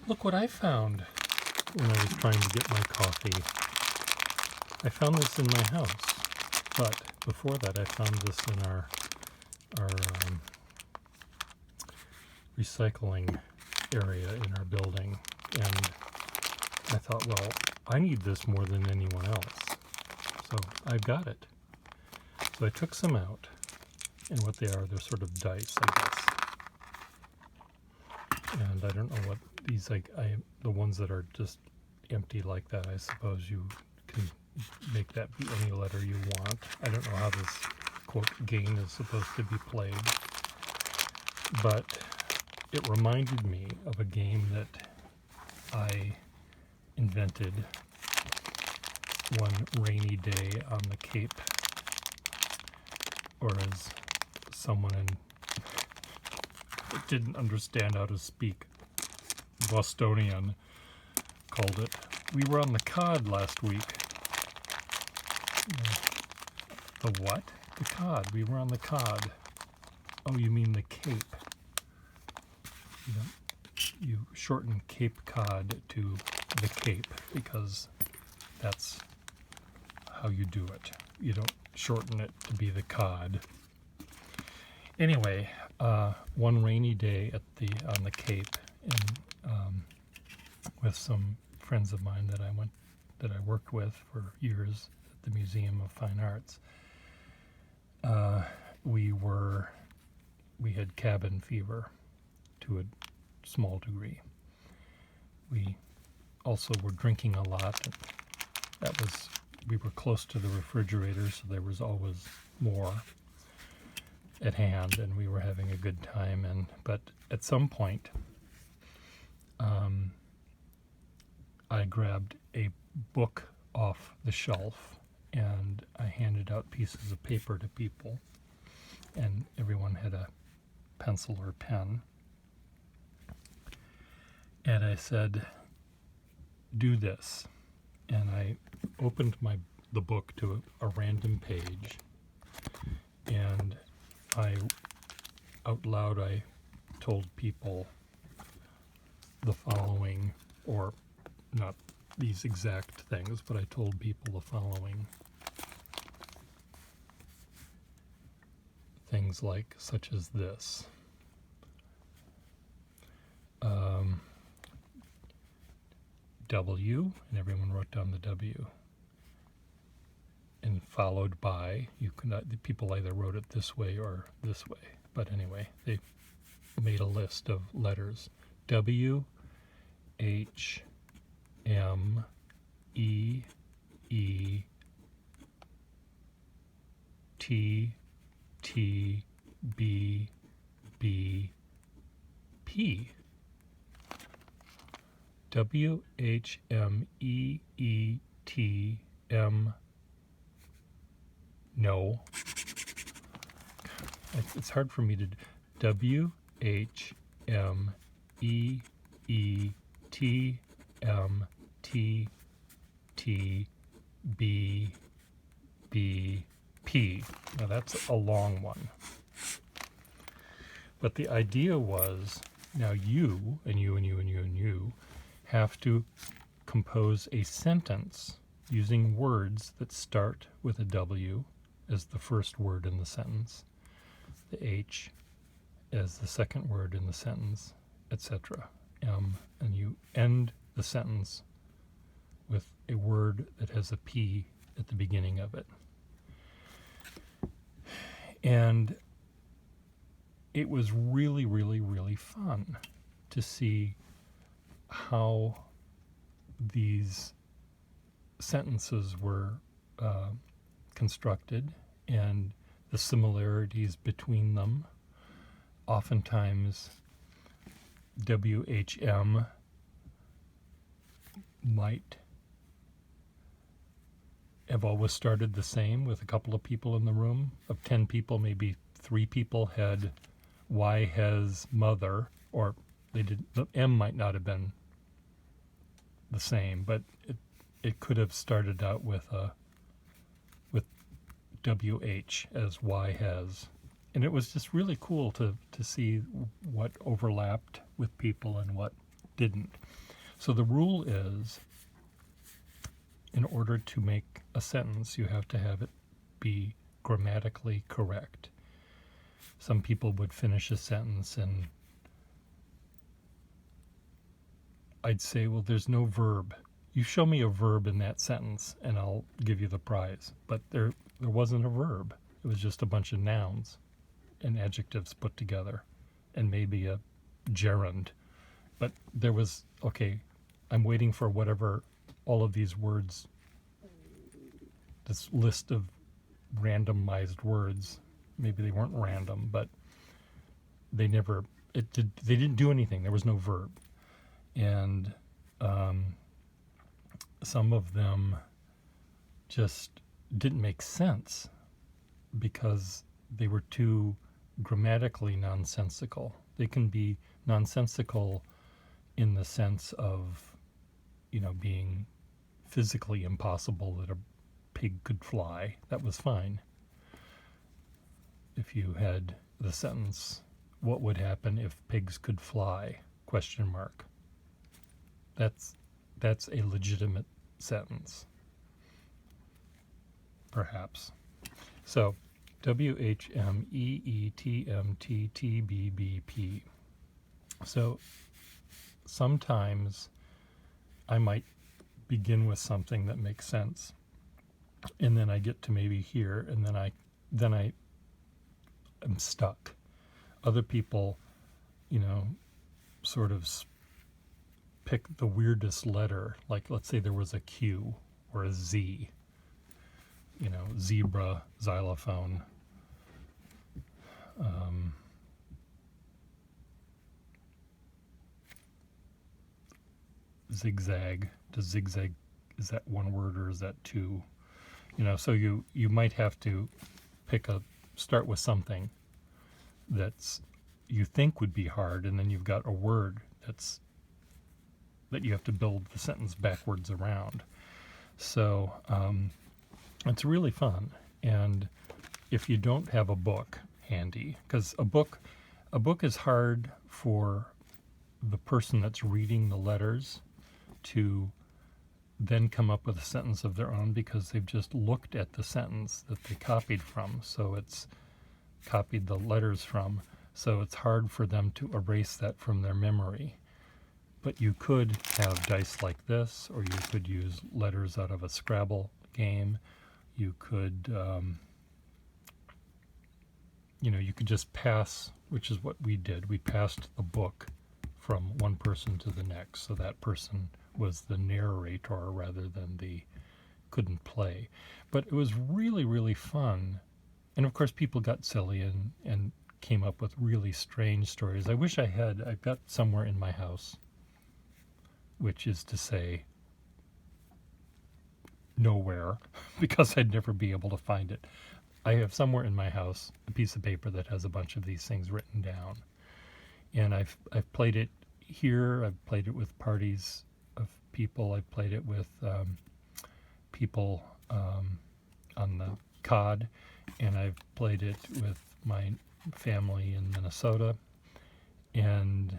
Look what I found when I was trying to get my coffee. I found this in my house, but before that I found this in our recycling area in our building, and I thought, well, I need this more than anyone else, so I've got it. So I took some out, and what they are, they're sort of dice, I guess. And I don't know what these, the ones that are just empty like that, I suppose you can make that be any letter you want. I don't know how this, quote, game is supposed to be played, but it reminded me of a game that I invented one rainy day on the Cape, or as someone that didn't understand how to speak Bostonian called it. We were on the cod last week. The what? The cod. We were on the cod. Oh, you mean the Cape. You shorten Cape Cod to the Cape because that's how you do it. You don't shorten it to be the cod. Anyway, one rainy day on the Cape, and with some friends of mine that I worked with for years at the Museum of Fine Arts, we had cabin fever to a small degree. We also were drinking a lot. And we were close to the refrigerator, so there was always more at hand, and we were having a good time. But at some point, I grabbed a book off the shelf and I handed out pieces of paper to people, and everyone had a pencil or pen. And I said, do this. And I opened the book to a random page, and out loud I told people the following, or not these exact things, but I told people the following things, such as this. W, and everyone wrote down the W, and followed by, the people either wrote it this way or this way, but anyway, they made a list of letters: W, H, M, E, E, T, T, B, B, P. W, H, M, E, E, T, M. No. It's hard for me to. W, H, M, E, E, T, M, T, T, B, B, P. Now that's a long one. But the idea was, now you, and you, and you, and you, and you, have to compose a sentence using words that start with a W as the first word in the sentence, the H as the second word in the sentence, etc. And you end the sentence with a word that has a P at the beginning of it. And it was really, really, really fun to see how these sentences were constructed and the similarities between them. Oftentimes, WHM might have always started the same with a couple of people in the room. Of 10 people, maybe 3 people had Y has mother, or the M might not have been the same, but it could have started out with WH as Y has. And it was just really cool to see what overlapped with people and what didn't. So the rule is, in order to make a sentence, you have to have it be grammatically correct. Some people would finish a sentence and I'd say, well, there's no verb. You show me a verb in that sentence and I'll give you the prize. But there wasn't a verb. It was just a bunch of nouns and adjectives put together and maybe a gerund. But there was, okay, I'm waiting for whatever all of these words, this list of randomized words, maybe they weren't random, but they didn't do anything. There was no verb. And some of them just didn't make sense because they were too grammatically nonsensical. They can be nonsensical in the sense of, being physically impossible that a pig could fly. That was fine. If you had the sentence, what would happen if pigs could fly? ? That's a legitimate sentence, perhaps. So, WHMEETMTTBBP. So, sometimes I might begin with something that makes sense, and then I get to maybe here, and then I am stuck. Other people, sort of pick the weirdest letter. Like, let's say there was a Q or a Z. Zebra, xylophone. Zigzag. Does zigzag, is that one word or is that two? So you might have to start with something that's you think would be hard, and then you've got a word that you have to build the sentence backwards around. So it's really fun. And if you don't have a book handy, because a book is hard for the person that's reading the letters to then come up with a sentence of their own, because they've just looked at the sentence that they copied from. So it's copied the letters from. So it's hard for them to erase that from their memory. But you could have dice like this, or you could use letters out of a Scrabble game. You could, you could just pass, which is what we did. We passed the book from one person to the next. So that person was the narrator rather than couldn't play. But it was really, really fun. And of course, people got silly and came up with really strange stories. I've got somewhere in my house, which is to say nowhere, because I'd never be able to find it. I have somewhere in my house a piece of paper that has a bunch of these things written down. And I've played it here. I've played it with parties of people. I've played it with people on the COD. And I've played it with my family in Minnesota. And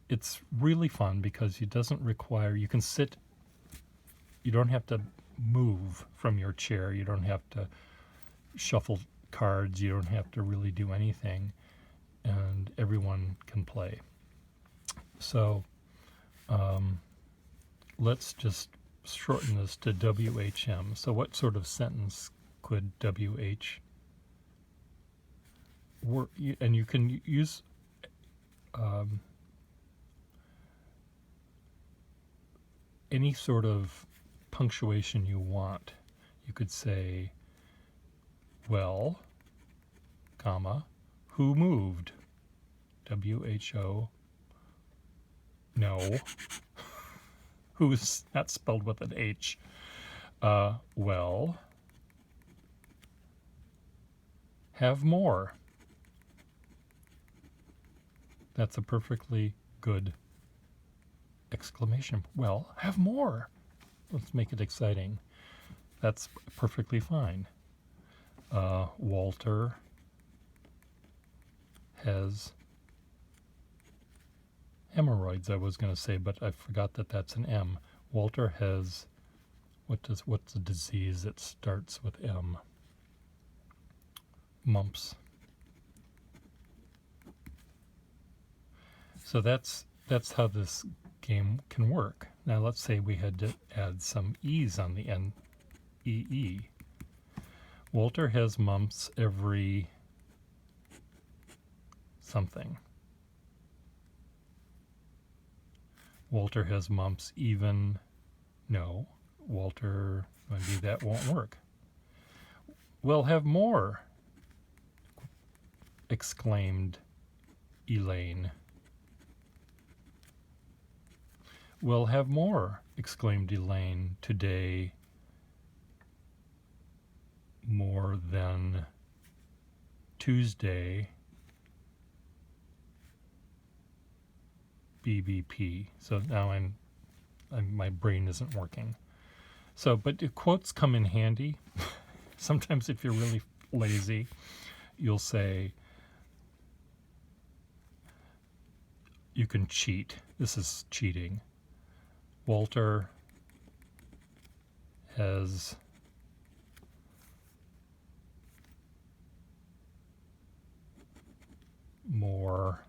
it's really fun because it doesn't require, you can sit, you don't have to move from your chair, you don't have to shuffle cards, you don't have to really do anything, and everyone can play. So let's just shorten this to WHM. So what sort of sentence could WH work? And you can use any sort of punctuation you want. You could say, well, comma, who moved? WHO. No. Who's not spelled with an H. Well, have more. That's a perfectly good exclamation. Well, have more. Let's make it exciting. That's perfectly fine. Walter has hemorrhoids, I was going to say, but I forgot that that's an M. Walter has, what's the disease that starts with M? Mumps. So that's how this game can work. Now let's say we had to add some E's on the end. EE. Walter has mumps every something. Walter has mumps even, no, Walter, maybe that won't work. We'll have more, exclaimed Elaine. We'll have more, exclaimed Elaine, today, more than Tuesday, BBP. So now my brain isn't working. So, but the quotes come in handy. Sometimes if you're really lazy, you'll say, you can cheat. This is cheating. Walter has more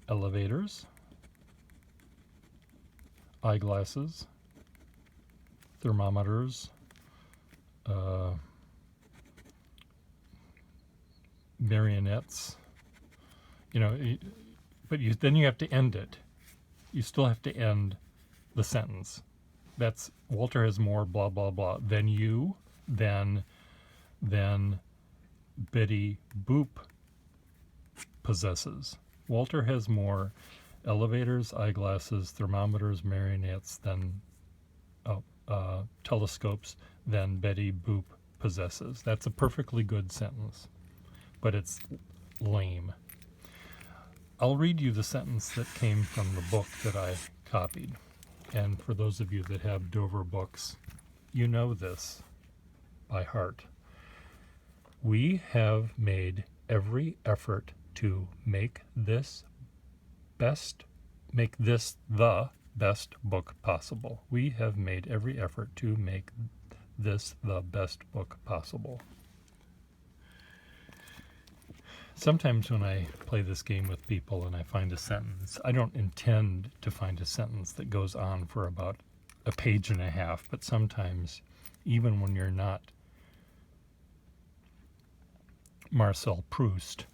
elevators, eyeglasses, thermometers, marionettes, but then you have to end it. You still have to end the sentence. That's Walter has more blah, blah, blah than you, than Betty Boop possesses. Walter has more elevators, eyeglasses, thermometers, marionettes than telescopes than Betty Boop possesses. That's a perfectly good sentence, but it's lame. I'll read you the sentence that came from the book that I copied. And for those of you that have Dover books, you know this by heart. We have made every effort to make this the best book possible. We have made every effort to make this the best book possible. Sometimes when I play this game with people and I find a sentence, I don't intend to find a sentence that goes on for about a page and a half, but sometimes, even when you're not Marcel Proust,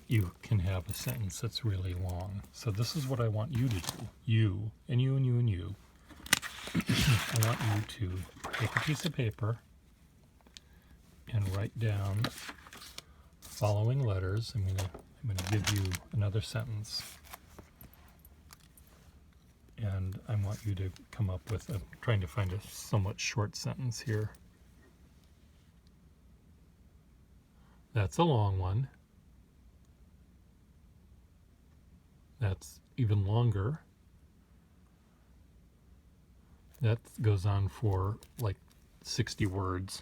you can have a sentence that's really long. So this is what I want you to do. You, and you, and you, and you. I want you to take a piece of paper and write down following letters. I'm gonna give you another sentence, and I want you to come up with trying to find a somewhat short sentence here. That's a long one. That's even longer. That goes on for like 60 words.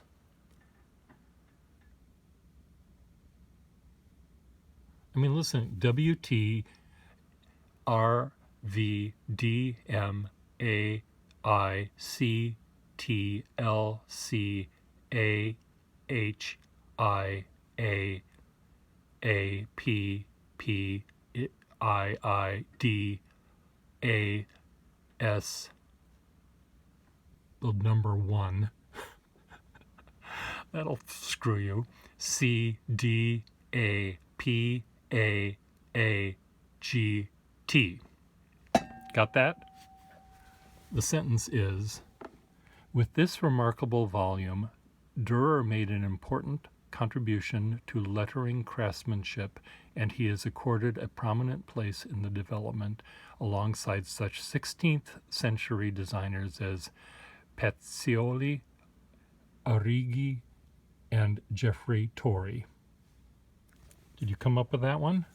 I mean, listen, WTRVDMAICTLCAHIAIAPPIIDAS, the number 1. That'll screw you. CDAPAAGT. Got that? The sentence is, with this remarkable volume, Durer made an important contribution to lettering craftsmanship, and he is accorded a prominent place in the development alongside such 16th century designers as Pacioli, Arrighi, and Geoffrey Torrey. Did you come up with that one?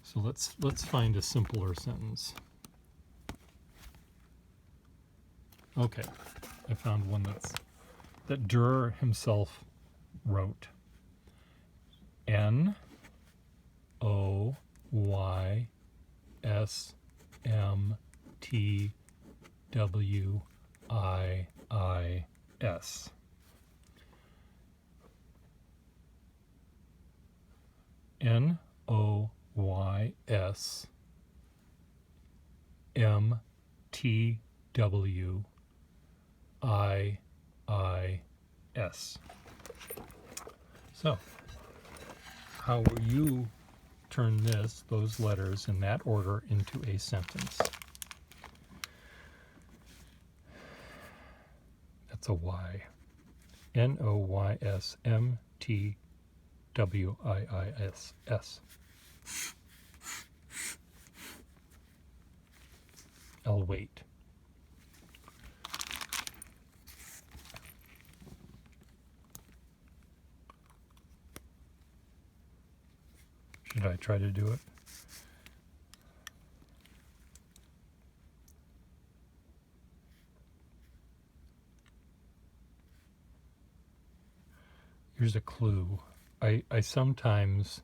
So let's find a simpler sentence. Okay, I found one that Durer himself wrote. N O Y S M T W I S. N O Y S M T W I S. So, how will you turn those letters in that order into a sentence? That's a Y. NOYSMTWIIS. I'll wait. Should I try to do it? Here's a clue. I sometimes,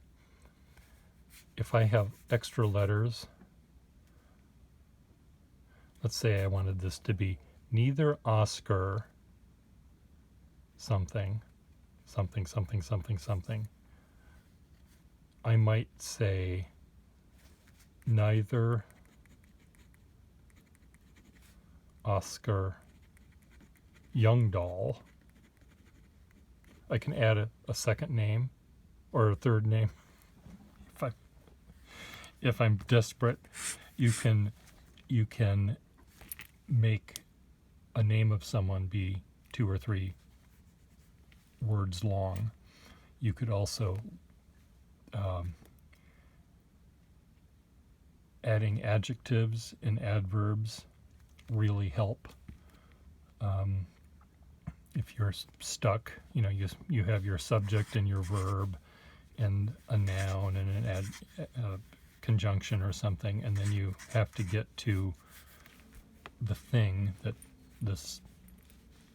if I have extra letters, let's say I wanted this to be neither Oscar something, something, something, something, something. I might say neither Oscar Youngdahl. I can add a second name or a third name. If I'm desperate, you can make a name of someone be 2 or 3 words long. You could also adding adjectives and adverbs really help. If you're stuck, you have your subject and your verb and a noun and an conjunction or something, and then you have to get to the thing that this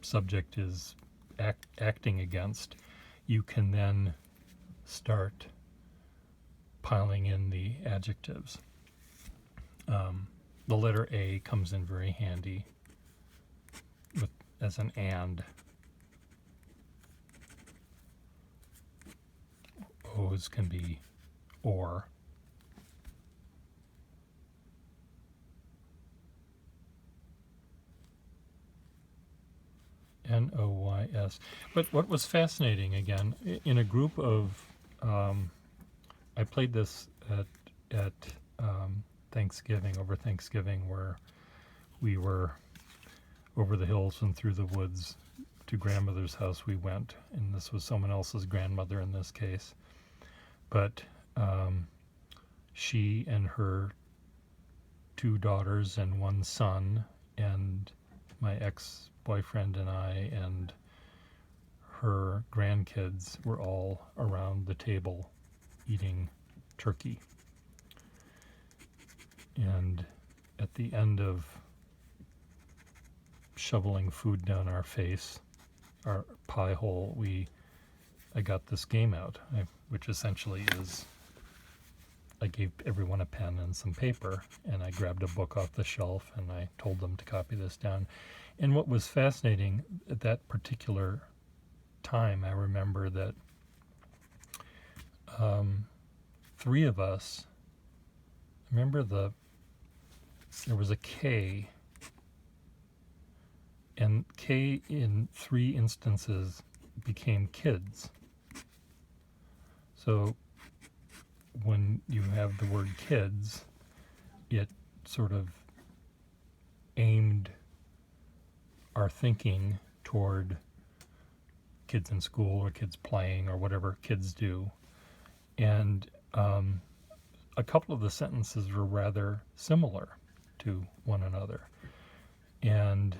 subject is acting against. You can then start piling in the adjectives. The letter A comes in very handy as an and. O's can be or. NOYS. But what was fascinating, again, in a group of, I played this at Thanksgiving, over Thanksgiving, where we were over the hills and through the woods to grandmother's house we went, and this was someone else's grandmother in this case. But she and her 2 daughters and 1 son and my ex-boyfriend and I and her grandkids were all around the table eating turkey. And at the end of shoveling food down our face, our pie hole, I got this game out, which essentially is, I gave everyone a pen and some paper, and I grabbed a book off the shelf, and I told them to copy this down. And what was fascinating at that particular time, I remember that 3 of us, remember there was a K, and K in 3 instances became kids. So when you have the word kids, it sort of aimed our thinking toward kids in school or kids playing or whatever kids do. And a couple of the sentences were rather similar to one another. And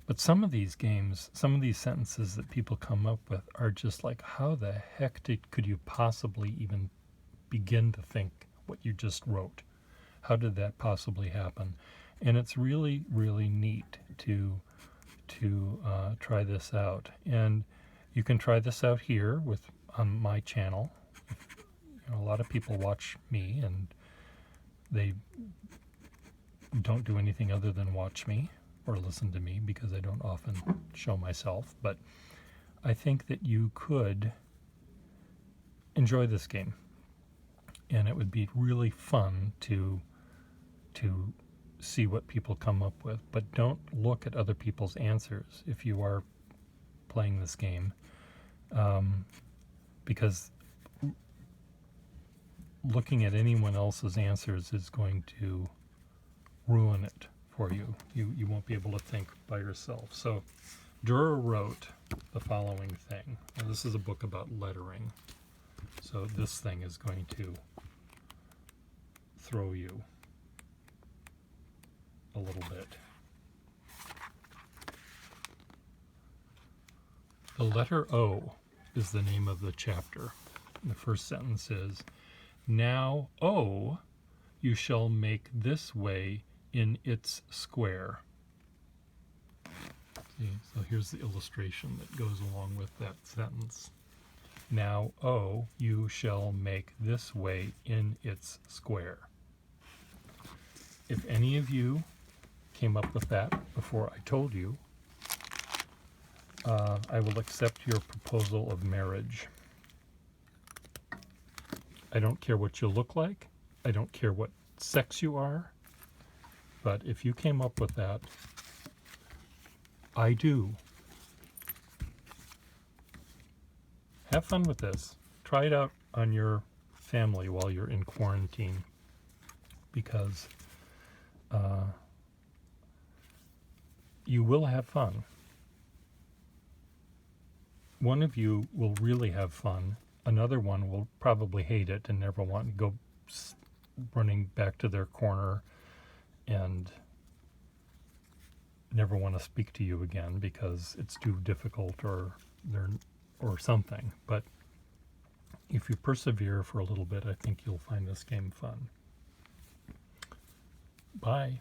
but some of these games, some of these sentences that people come up with are just like, how the heck could you possibly even begin to think what you just wrote? How did that possibly happen? And it's really, really neat to try this out. And you can try this out here on my channel. A lot of people watch me and they don't do anything other than watch me or listen to me because I don't often show myself. But I think that you could enjoy this game, and it would be really fun to see what people come up with. But don't look at other people's answers if you are playing this game, because looking at anyone else's answers is going to ruin it for you. You won't be able to think by yourself. So Durer wrote the following thing. Now, this is a book about lettering. So this thing is going to throw you a little bit. The letter O is the name of the chapter. The first sentence is, "Now, O, you shall make this way in its square." See, so here's the illustration that goes along with that sentence. Now, O, you shall make this way in its square. If any of you came up with that before I told you, I will accept your proposal of marriage. I don't care what you look like. I don't care what sex you are. But if you came up with that, I do. Have fun with this. Try it out on your family while you're in quarantine, because you will have fun. One of you will really have fun. Another one will probably hate it and never want to go running back to their corner and never want to speak to you again because it's too difficult or something. But if you persevere for a little bit, I think you'll find this game fun. Bye.